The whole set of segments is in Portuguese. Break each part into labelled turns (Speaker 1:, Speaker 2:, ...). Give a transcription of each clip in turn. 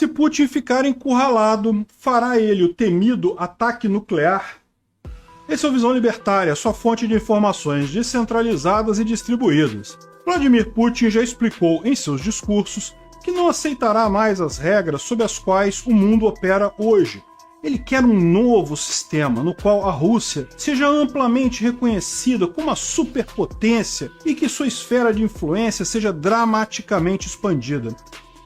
Speaker 1: Se Putin ficar encurralado, fará ele o temido ataque nuclear? Esse é o Visão Libertária, sua fonte de informações descentralizadas e distribuídas. Vladimir Putin já explicou em seus discursos que não aceitará mais as regras sob as quais o mundo opera hoje. Ele quer um novo sistema no qual a Rússia seja amplamente reconhecida como uma superpotência e que sua esfera de influência seja dramaticamente expandida.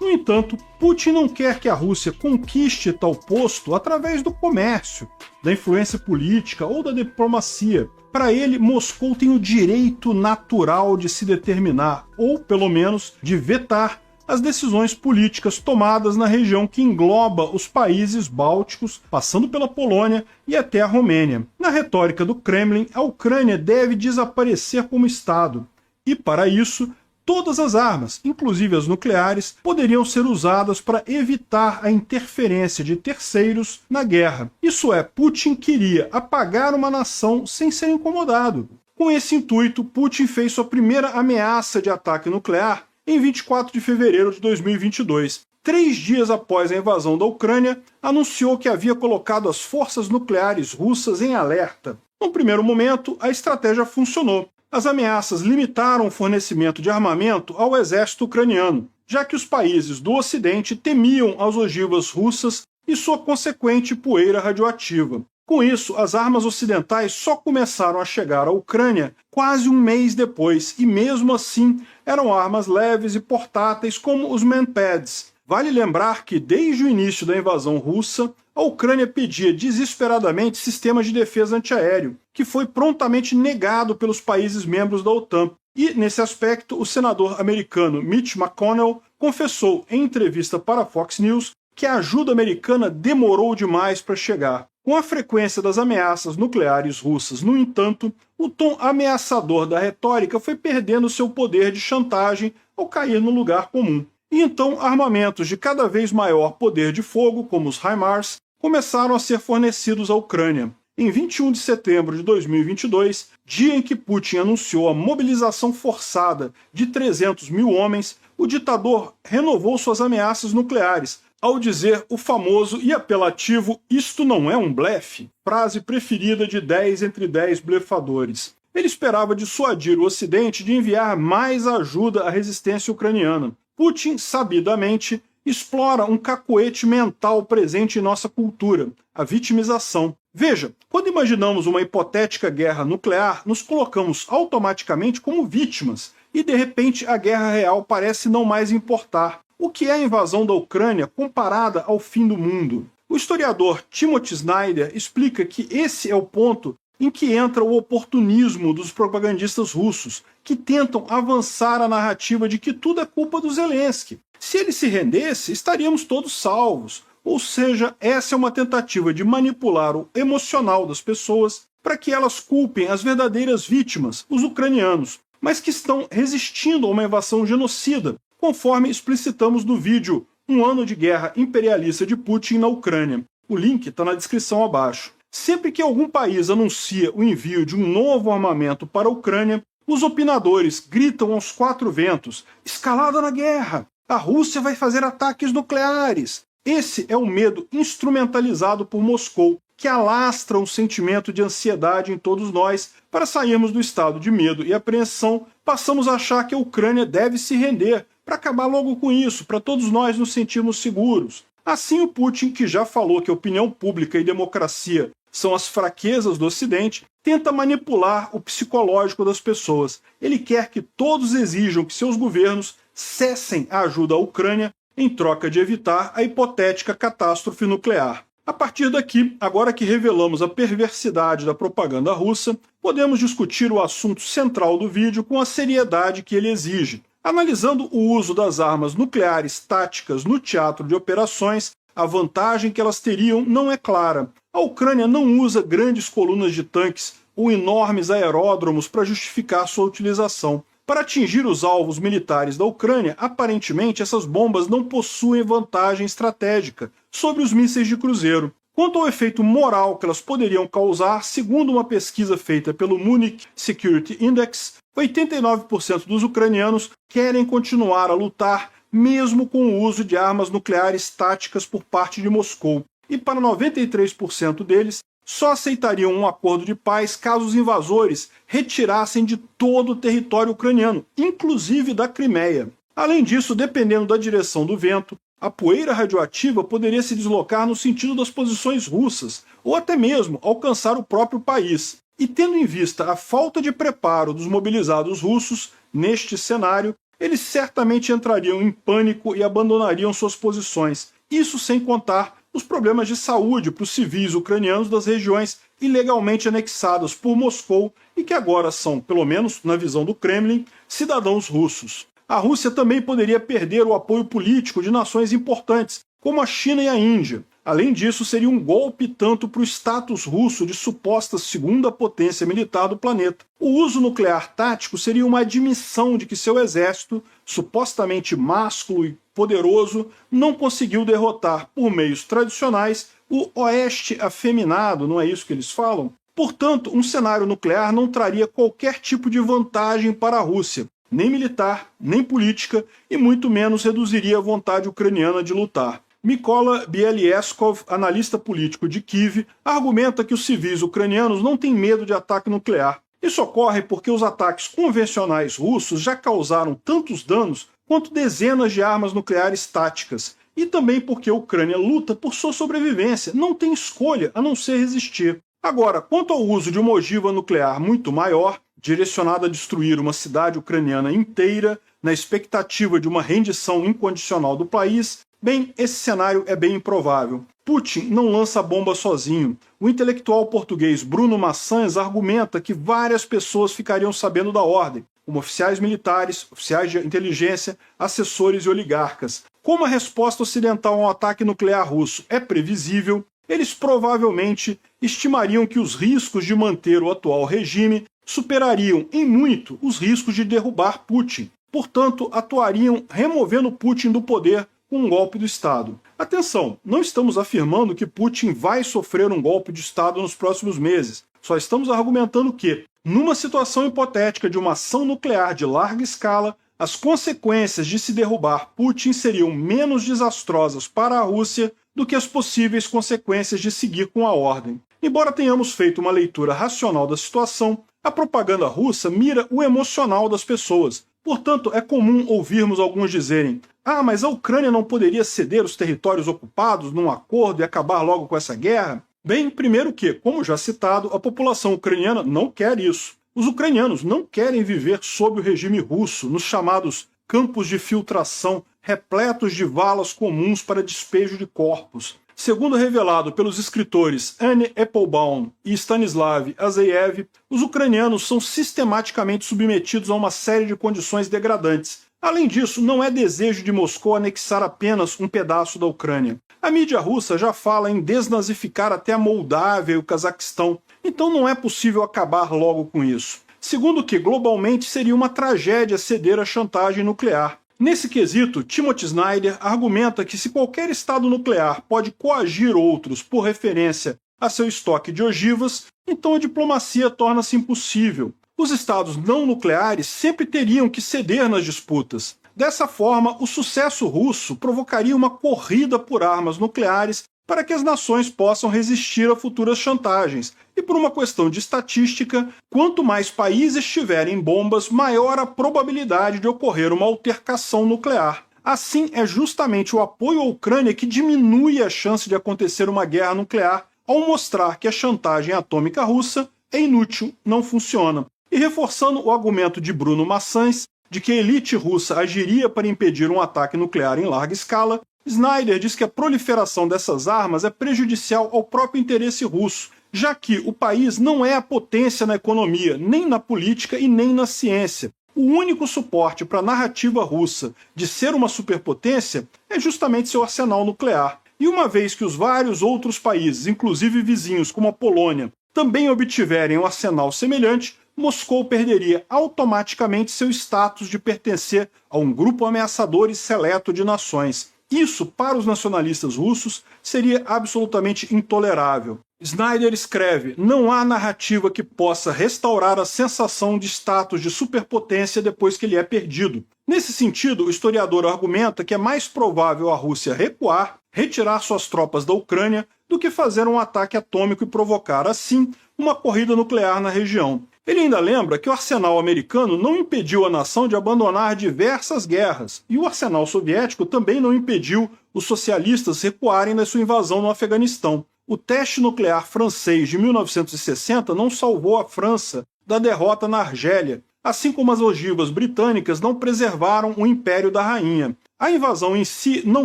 Speaker 1: No entanto, Putin não quer que a Rússia conquiste tal posto através do comércio, da influência política ou da diplomacia. Para ele, Moscou tem o direito natural de se determinar, ou pelo menos de vetar, as decisões políticas tomadas na região que engloba os países bálticos, passando pela Polônia e até a Romênia. Na retórica do Kremlin, a Ucrânia deve desaparecer como Estado, e para isso, todas as armas, inclusive as nucleares, poderiam ser usadas para evitar a interferência de terceiros na guerra. Isso é, Putin queria apagar uma nação sem ser incomodado. Com esse intuito, Putin fez sua primeira ameaça de ataque nuclear em 24 de fevereiro de 2022. 3 dias após a invasão da Ucrânia, anunciou que havia colocado as forças nucleares russas em alerta. No primeiro momento, a estratégia funcionou. As ameaças limitaram o fornecimento de armamento ao exército ucraniano, já que os países do Ocidente temiam as ogivas russas e sua consequente poeira radioativa. Com isso, as armas ocidentais só começaram a chegar à Ucrânia quase um mês depois, e mesmo assim eram armas leves e portáteis como os Manpads. Vale lembrar que desde o início da invasão russa, a Ucrânia pedia desesperadamente sistemas de defesa antiaéreo, que foi prontamente negado pelos países membros da OTAN. E, nesse aspecto, o senador americano Mitch McConnell confessou em entrevista para a Fox News que a ajuda americana demorou demais para chegar. Com a frequência das ameaças nucleares russas, no entanto, o tom ameaçador da retórica foi perdendo seu poder de chantagem ao cair no lugar comum. E então armamentos de cada vez maior poder de fogo, como os HIMARS, começaram a ser fornecidos à Ucrânia. Em 21 de setembro de 2022, dia em que Putin anunciou a mobilização forçada de 300 mil homens, o ditador renovou suas ameaças nucleares, ao dizer o famoso e apelativo "isto não é um blefe", frase preferida de 10 entre 10 blefadores. Ele esperava dissuadir o Ocidente de enviar mais ajuda à resistência ucraniana. Putin, sabidamente, explora um cacoete mental presente em nossa cultura, a vitimização. Veja, quando imaginamos uma hipotética guerra nuclear, nos colocamos automaticamente como vítimas, e de repente a guerra real parece não mais importar. O que é a invasão da Ucrânia comparada ao fim do mundo? O historiador Timothy Snyder explica que esse é o ponto em que entra o oportunismo dos propagandistas russos, que tentam avançar a narrativa de que tudo é culpa do Zelensky. Se ele se rendesse, estaríamos todos salvos. Ou seja, essa é uma tentativa de manipular o emocional das pessoas para que elas culpem as verdadeiras vítimas, os ucranianos, mas que estão resistindo a uma invasão genocida, conforme explicitamos no vídeo Um ano de guerra imperialista de Putin na Ucrânia. O link está na descrição abaixo. Sempre que algum país anuncia o envio de um novo armamento para a Ucrânia, os opinadores gritam aos 4 ventos: escalada na guerra! A Rússia vai fazer ataques nucleares! Esse é o medo instrumentalizado por Moscou, que alastra um sentimento de ansiedade em todos nós. Para sairmos do estado de medo e apreensão, passamos a achar que a Ucrânia deve se render, para acabar logo com isso, para todos nós nos sentirmos seguros. Assim, o Putin, que já falou que a opinião pública e democracia são as fraquezas do Ocidente, tenta manipular o psicológico das pessoas. Ele quer que todos exijam que seus governos cessem a ajuda à Ucrânia em troca de evitar a hipotética catástrofe nuclear. A partir daqui, agora que revelamos a perversidade da propaganda russa, podemos discutir o assunto central do vídeo com a seriedade que ele exige. Analisando o uso das armas nucleares táticas no teatro de operações, a vantagem que elas teriam não é clara. A Ucrânia não usa grandes colunas de tanques ou enormes aeródromos para justificar sua utilização. Para atingir os alvos militares da Ucrânia, aparentemente essas bombas não possuem vantagem estratégica sobre os mísseis de cruzeiro. Quanto ao efeito moral que elas poderiam causar, segundo uma pesquisa feita pelo Munich Security Index, 89% dos ucranianos querem continuar a lutar mesmo com o uso de armas nucleares táticas por parte de Moscou. E para 93% deles, só aceitariam um acordo de paz caso os invasores retirassem de todo o território ucraniano, inclusive da Crimeia. Além disso, dependendo da direção do vento, a poeira radioativa poderia se deslocar no sentido das posições russas, ou até mesmo alcançar o próprio país. E tendo em vista a falta de preparo dos mobilizados russos, neste cenário, eles certamente entrariam em pânico e abandonariam suas posições. Isso sem contar os problemas de saúde para os civis ucranianos das regiões ilegalmente anexadas por Moscou e que agora são, pelo menos na visão do Kremlin, cidadãos russos. A Rússia também poderia perder o apoio político de nações importantes, como a China e a Índia. Além disso, seria um golpe tanto para o status russo de suposta segunda potência militar do planeta. O uso nuclear tático seria uma admissão de que seu exército, supostamente másculo e poderoso, não conseguiu derrotar, por meios tradicionais, o Oeste afeminado, não é isso que eles falam? Portanto, um cenário nuclear não traria qualquer tipo de vantagem para a Rússia, nem militar, nem política, e muito menos reduziria a vontade ucraniana de lutar. Mykola Bielieskov, analista político de Kiev, argumenta que os civis ucranianos não têm medo de ataque nuclear. Isso ocorre porque os ataques convencionais russos já causaram tantos danos quanto dezenas de armas nucleares táticas, e também porque a Ucrânia luta por sua sobrevivência, não tem escolha a não ser resistir. Agora, quanto ao uso de uma ogiva nuclear muito maior, direcionada a destruir uma cidade ucraniana inteira, na expectativa de uma rendição incondicional do país, bem, esse cenário é bem improvável. Putin não lança bomba sozinho. O intelectual português Bruno Maçãs argumenta que várias pessoas ficariam sabendo da ordem, como oficiais militares, oficiais de inteligência, assessores e oligarcas. Como a resposta ocidental a um ataque nuclear russo é previsível, eles provavelmente estimariam que os riscos de manter o atual regime superariam em muito os riscos de derrubar Putin. Portanto, atuariam removendo Putin do poder com um golpe do Estado. Atenção, não estamos afirmando que Putin vai sofrer um golpe de Estado nos próximos meses. Só estamos argumentando que, numa situação hipotética de uma ação nuclear de larga escala, as consequências de se derrubar Putin seriam menos desastrosas para a Rússia do que as possíveis consequências de seguir com a ordem. Embora tenhamos feito uma leitura racional da situação, a propaganda russa mira o emocional das pessoas. Portanto, é comum ouvirmos alguns dizerem: "Ah, mas a Ucrânia não poderia ceder os territórios ocupados num acordo e acabar logo com essa guerra?" Bem, primeiro que, como já citado, a população ucraniana não quer isso. Os ucranianos não querem viver sob o regime russo, nos chamados campos de filtração, repletos de valas comuns para despejo de corpos. Segundo revelado pelos escritores Anne Applebaum e Stanislav Azeyev, os ucranianos são sistematicamente submetidos a uma série de condições degradantes. Além disso, não é desejo de Moscou anexar apenas um pedaço da Ucrânia. A mídia russa já fala em desnazificar até a Moldávia e o Cazaquistão, então não é possível acabar logo com isso. Segundo que, globalmente, seria uma tragédia ceder à chantagem nuclear. Nesse quesito, Timothy Snyder argumenta que se qualquer estado nuclear pode coagir outros por referência a seu estoque de ogivas, então a diplomacia torna-se impossível. Os estados não nucleares sempre teriam que ceder nas disputas. Dessa forma, o sucesso russo provocaria uma corrida por armas nucleares para que as nações possam resistir a futuras chantagens. E por uma questão de estatística, quanto mais países tiverem bombas, maior a probabilidade de ocorrer uma altercação nuclear. Assim, é justamente o apoio à Ucrânia que diminui a chance de acontecer uma guerra nuclear, ao mostrar que a chantagem atômica russa é inútil, não funciona. E reforçando o argumento de Bruno Maçãs, de que a elite russa agiria para impedir um ataque nuclear em larga escala, Snyder diz que a proliferação dessas armas é prejudicial ao próprio interesse russo, já que o país não é a potência na economia, nem na política e nem na ciência. O único suporte para a narrativa russa de ser uma superpotência é justamente seu arsenal nuclear. E uma vez que os vários outros países, inclusive vizinhos como a Polônia, também obtiverem um arsenal semelhante, Moscou perderia automaticamente seu status de pertencer a um grupo ameaçador e seleto de nações. Isso, para os nacionalistas russos, seria absolutamente intolerável. Snyder escreve: não há narrativa que possa restaurar a sensação de status de superpotência depois que ele é perdido. Nesse sentido, o historiador argumenta que é mais provável a Rússia recuar, retirar suas tropas da Ucrânia, do que fazer um ataque atômico e provocar, assim, uma corrida nuclear na região. Ele ainda lembra que o arsenal americano não impediu a nação de abandonar diversas guerras, e o arsenal soviético também não impediu os socialistas recuarem da sua invasão no Afeganistão. O teste nuclear francês de 1960 não salvou a França da derrota na Argélia, assim como as ogivas britânicas não preservaram o Império da Rainha. A invasão em si não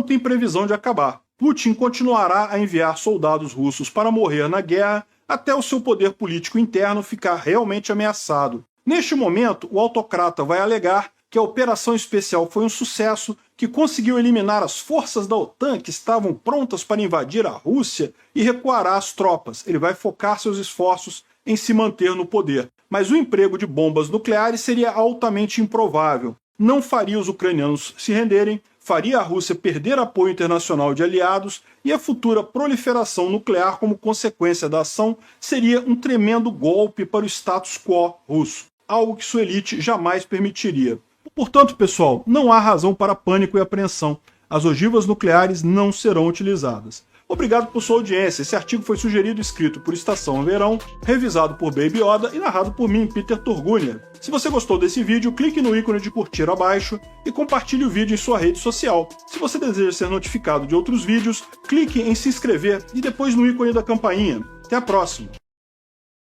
Speaker 1: tem previsão de acabar. Putin continuará a enviar soldados russos para morrer na guerra até o seu poder político interno ficar realmente ameaçado. Neste momento, o autocrata vai alegar que a operação especial foi um sucesso, que conseguiu eliminar as forças da OTAN que estavam prontas para invadir a Rússia e recuará as tropas. Ele vai focar seus esforços em se manter no poder. Mas o emprego de bombas nucleares seria altamente improvável. Não faria os ucranianos se renderem, faria a Rússia perder apoio internacional de aliados e a futura proliferação nuclear como consequência da ação seria um tremendo golpe para o status quo russo, algo que sua elite jamais permitiria. Portanto, pessoal, não há razão para pânico e apreensão. As ogivas nucleares não serão utilizadas. Obrigado por sua audiência. Esse artigo foi sugerido e escrito por Estação Verão, revisado por Baby Yoda e narrado por mim, Peter Turgunia. Se você gostou desse vídeo, clique no ícone de curtir abaixo e compartilhe o vídeo em sua rede social. Se você deseja ser notificado de outros vídeos, clique em se inscrever e depois no ícone da campainha. Até a próxima!